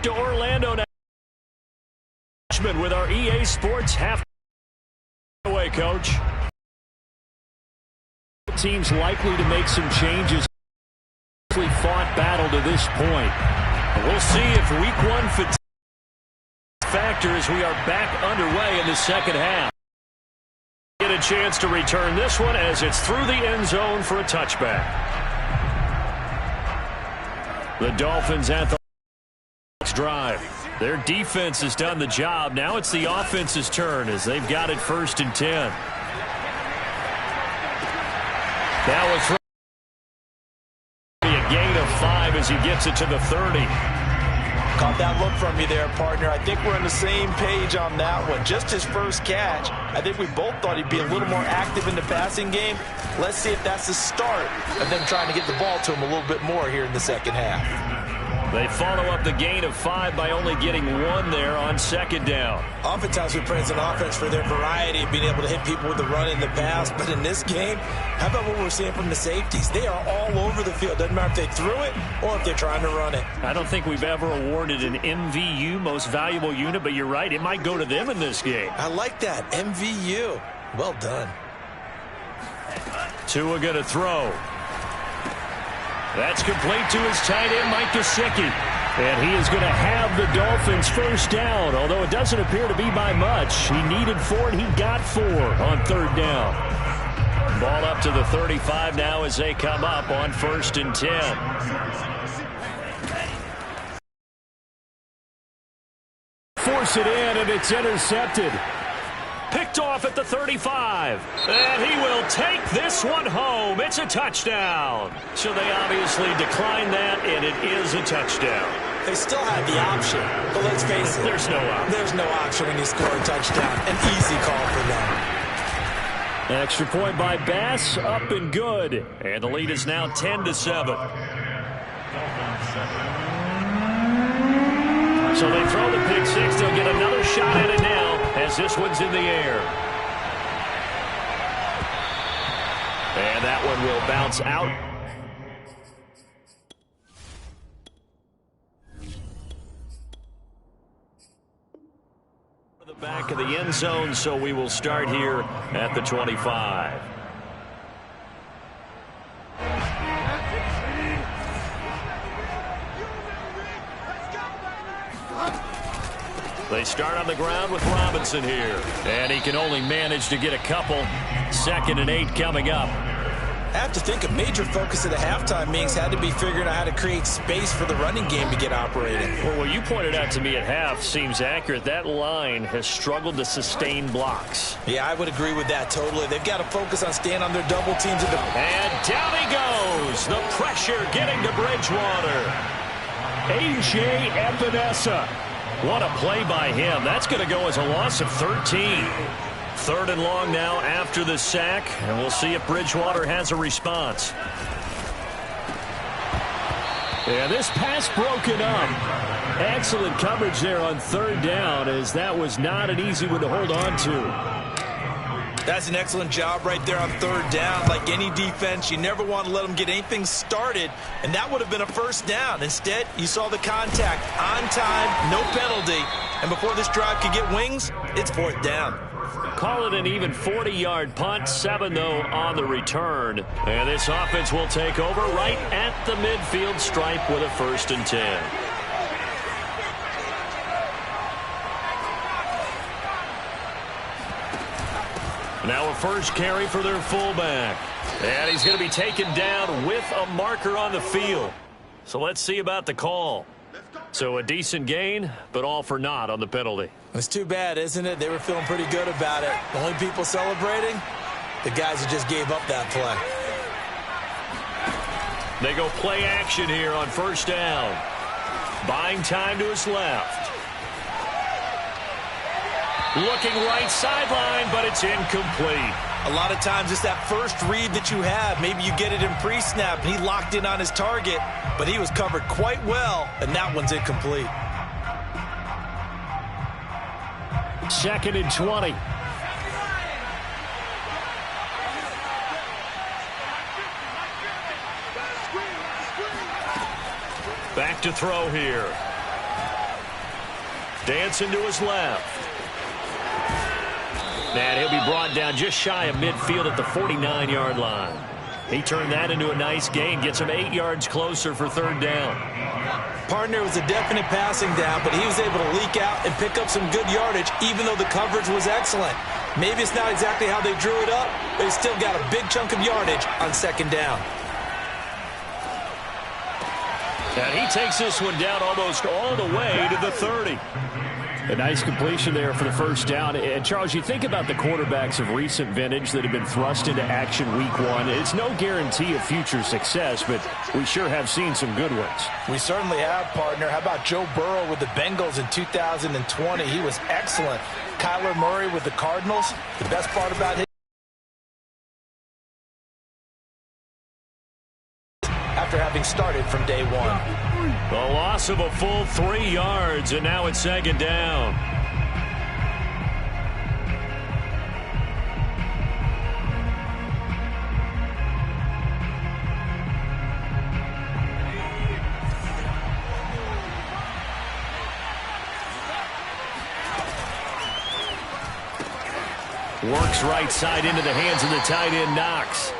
to Orlando now. With our EA Sports half away, Coach. Teams likely to make some changes. Fought battle to this point. We'll see if week one fatigue factor as we are back underway in the second half. Get a chance to return this one as it's through the end zone for a touchback. The Dolphins at the drive. Their defense has done the job. Now it's the offense's turn as they've got it 1st and 10. That was a gain of 5 as he gets it to the 30. Caught that look from you there, partner. I think we're on the same page on that one. Just his first catch. I think we both thought he'd be a little more active in the passing game. Let's see if that's the start of them trying to get the ball to him a little bit more here in the second half. They follow up the gain of 5 by only getting 1 there on 2nd down. Oftentimes we praise an offense for their variety of being able to hit people with the run and the pass. But in this game, how about what we're seeing from the safeties? They are all over the field. Doesn't matter if they threw it or if they're trying to run it. I don't think we've ever awarded an MVU, most valuable unit, but you're right. It might go to them in this game. I like that. MVU. Well done. Tua going to throw. That's complete to his tight end, Mike Gesicki. And he is going to have the Dolphins first down, although it doesn't appear to be by much. He needed 4, and he got 4 on 3rd down. Ball up to the 35 now as they come up on 1st and 10. Force it in, and it's intercepted. Picked off at the 35. And he will take this one home. It's a touchdown. So they obviously declined that, and it is a touchdown. They still had the option, but let's face it. There's no option. There's no option when you score a touchdown. An easy call for them. Extra point by Bass, up and good. And the lead is now 10-7. So they throw the pick 6. They'll get another shot at it now as this one's in the air. And that one will bounce out. The back of the end zone, so we will start here at the 25. They start on the ground with Robinson here. And he can only manage to get a couple. 2nd and 8 coming up. I have to think a major focus of the halftime meetings had to be figuring out how to create space for the running game to get operating. Well, what you pointed out to me at half seems accurate. That line has struggled to sustain blocks. Yeah, I would agree with that totally. They've got to focus on staying on their double teams. And down he goes. The pressure getting to Bridgewater. A.J. Epinesa. What a play by him. That's going to go as a loss of 13. 3rd and long now after the sack, and we'll see if Bridgewater has a response. Yeah, this pass broken up. Excellent coverage there on 3rd down, as that was not an easy one to hold on to. That's an excellent job right there on 3rd down. Like any defense, you never want to let them get anything started, and that would have been a 1st down. Instead, you saw the contact on time, no penalty, and before this drive could get wings, it's 4th down. Call it an even 40-yard punt, 7 though on the return. And this offense will take over right at the midfield stripe with a 1st and 10. Now a first carry for their fullback. And he's going to be taken down with a marker on the field. So let's see about the call. So a decent gain, but all for naught on the penalty. It's too bad, isn't it? They were feeling pretty good about it. The only people celebrating, the guys who just gave up that play. They go play action here on 1st down. Buying time to his left. Looking right sideline, but it's incomplete. A lot of times it's that first read that you have. Maybe you get it in pre-snap, and he locked in on his target, but he was covered quite well, and that one's incomplete. 2nd and 20. Back to throw here. Dancing to his left. And he'll be brought down just shy of midfield at the 49-yard line. He turned that into a nice gain, gets him 8 yards closer for third down. Partner, was a definite passing down, but he was able to leak out and pick up some good yardage, even though the coverage was excellent. Maybe it's not exactly how they drew it up, but he still got a big chunk of yardage on second down. And he takes this one down almost all the way to the 30. A nice completion there for the first down. And, Charles, you think about the quarterbacks of recent vintage that have been thrust into action week one. It's no guarantee of future success, but we sure have seen some good ones. We certainly have, partner. How about Joe Burrow with the Bengals in 2020? He was excellent. Kyler Murray with the Cardinals. The best part about him, after having started from day one. The loss of a full 3 yards, and now it's second down. Works right side into the hands of the tight end, Knox.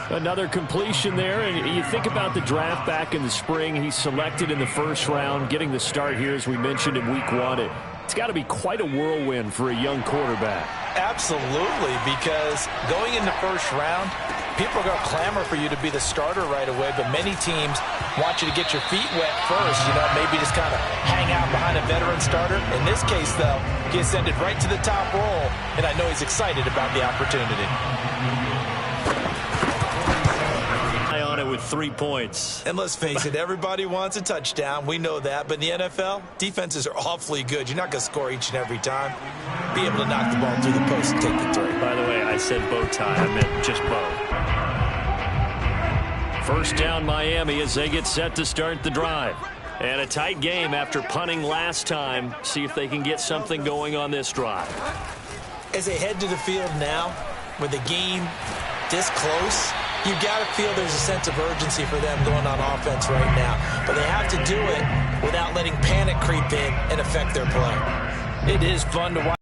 Another completion there, and you think about the draft back in the spring. He's selected in the first round, getting the start here, as we mentioned, in week one. It's got to be quite a whirlwind for a young quarterback. Absolutely, because going in the first round, people are going to clamor for you to be the starter right away, but many teams want you to get your feet wet first, maybe just kind of hang out behind a veteran starter. In this case, though, he ascended right to the top role, and I know he's excited about the opportunity. With 3 points. And let's face it, everybody wants a touchdown. We know that. But in the NFL, defenses are awfully good. You're not going to score each and every time. Be able to knock the ball through the post and take the three. By the way, I said bow tie. I meant just bow. First down, Miami, as they get set to start the drive. And a tight game after punting last time. See if they can get something going on this drive. As they head to the field now, with the game this close, you've got to feel there's a sense of urgency for them going on offense right now. But they have to do it without letting panic creep in and affect their play. It is fun to watch.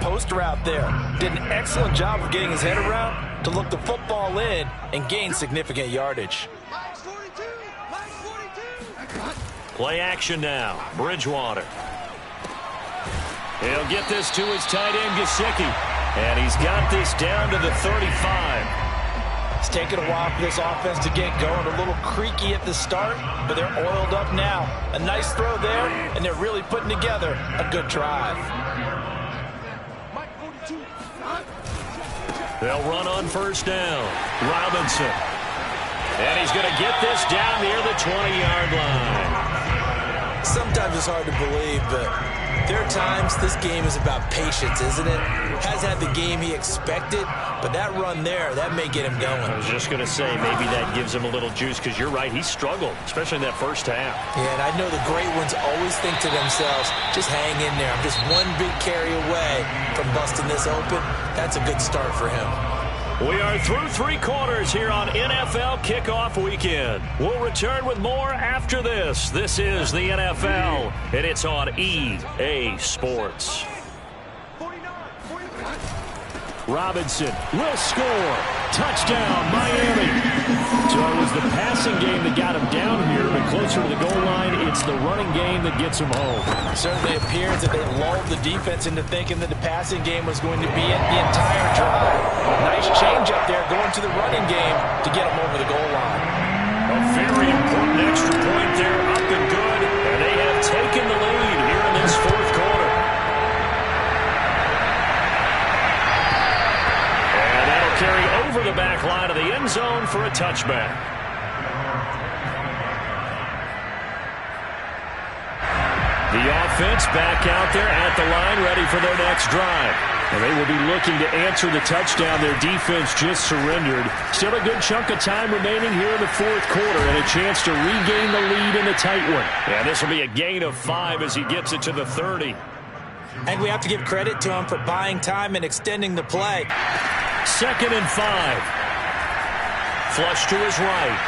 Poster out there did an excellent job of getting his head around to look the football in and gain significant yardage. Play action now. Bridgewater. He'll get this to his tight end, Gesicki. And he's got this down to the 35. It's taken a while for this offense to get going. A little creaky at the start, but they're oiled up now. A nice throw there, and they're really putting together a good drive. They'll run on first down. Robinson. And he's going to get this down near the 20-yard line. Sometimes it's hard to believe, but there are times this game is about patience, isn't it? Has had the game he expected, but that run there, that may get him going. I was just going to say, maybe that gives him a little juice, because you're right, he struggled, especially in that first half. Yeah, and I know the great ones always think to themselves, just hang in there. I'm just one big carry away from busting this open. That's a good start for him. We are through 3 quarters here on NFL Kickoff Weekend. We'll return with more after this. This is the NFL, and it's on EA Sports. Robinson will score. Touchdown, Miami. So it was the passing game that got him down here, but closer to the goal line, it's the running game that gets him home. It certainly appears that they lulled the defense into thinking that the passing game was going to be it the entire drive. Nice change up there going to the running game to get him over the goal line. A very important extra point there, up and good, and they have taken the lead here in this fourth quarter. And that'll carry over the back line of the end zone for a touchback. The offense back out there at the line, ready for their next drive. And they will be looking to answer the touchdown their defense just surrendered. Still a good chunk of time remaining here in the fourth quarter, and a chance to regain the lead in a tight one. Yeah, this will be a gain of 5 as he gets it to the 30. And we have to give credit to him for buying time and extending the play. 2nd and 5. Flush to his right.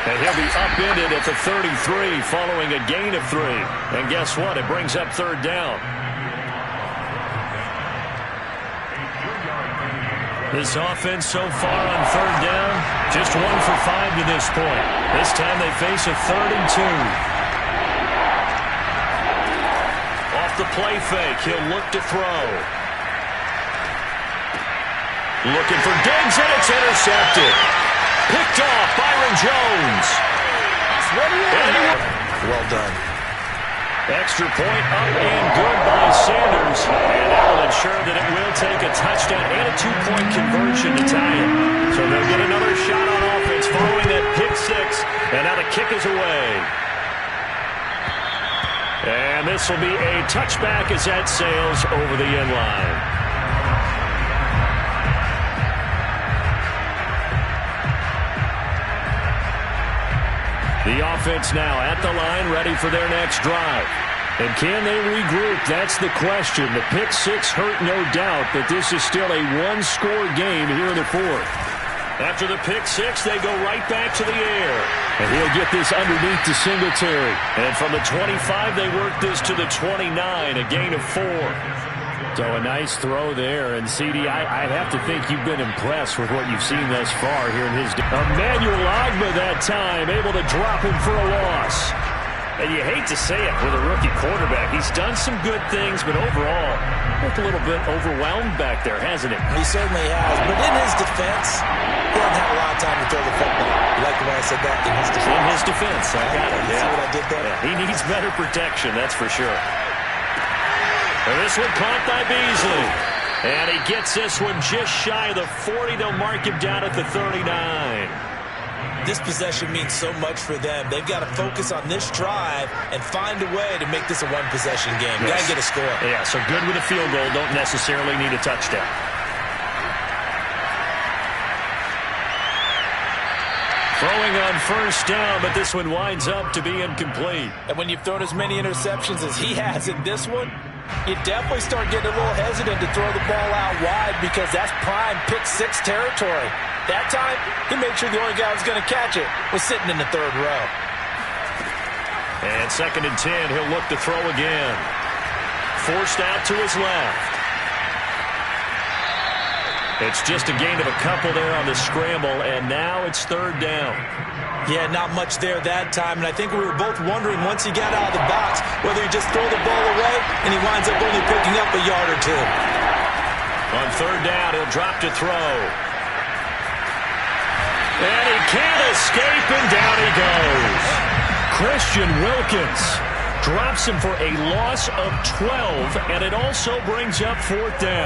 And he'll be upended at the 33 following a gain of 3. And guess what? It brings up third down. This offense so far on third down, just 1 for 5 to this point. This time they face a 3rd and 2. Off the play fake, he'll look to throw. Looking for Diggs, and it's intercepted. Picked off Byron Jones. Well done. Extra point up and good by Sanders. And that will ensure that it will take a touchdown and a 2-point conversion to tie it. So they'll get another shot on offense following that pick 6. And now the kick is away. And this will be a touchback as that sails over the end line. The offense now at the line, ready for their next drive. And can they regroup? That's the question. The pick 6 hurt, no doubt, but this is still a one-score game here in the 4th. After the pick 6, they go right back to the air. And he'll get this underneath to Singletary. And from the 25, they work this to the 29, a gain of 4. So a nice throw there. And, CD, I'd have to think you've been impressed with what you've seen thus far here in his game. Emmanuel Ogbah that time, able to drop him for a loss. And you hate to say it with a rookie quarterback. He's done some good things, but overall, looked a little bit overwhelmed back there, hasn't he? He certainly has. But in his defense, he hasn't had a lot of time to throw the football. You like the way I said that? In his defense. In his defense. I got it. You see what I did there? Yeah, he needs better protection, that's for sure. And this one caught by Beasley. And he gets this one just shy of the 40. They'll mark him down at the 39. This possession means so much for them. They've got to focus on this drive and find a way to make this a one-possession game. Yes. Got to get a score. Yeah, so good with a field goal. Don't necessarily need a touchdown. Throwing on first down, but this one winds up to be incomplete. And when you've thrown as many interceptions as he has in this one, you definitely start getting a little hesitant to throw the ball out wide because that's prime pick 6 territory. That time, he made sure the only guy who was going to catch it was sitting in the 3rd row. And 2nd and 10, he'll look to throw again. Forced out to his left. It's just a gain of a couple there on the scramble, and now it's 3rd down. Yeah, not much there that time, and I think we were both wondering once he got out of the box whether he just throw the ball away and he winds up only picking up a yard or 2. On 3rd down, he'll drop to throw. And he can't escape, and down he goes. Christian Wilkins drops him for a loss of 12, and it also brings up 4th down.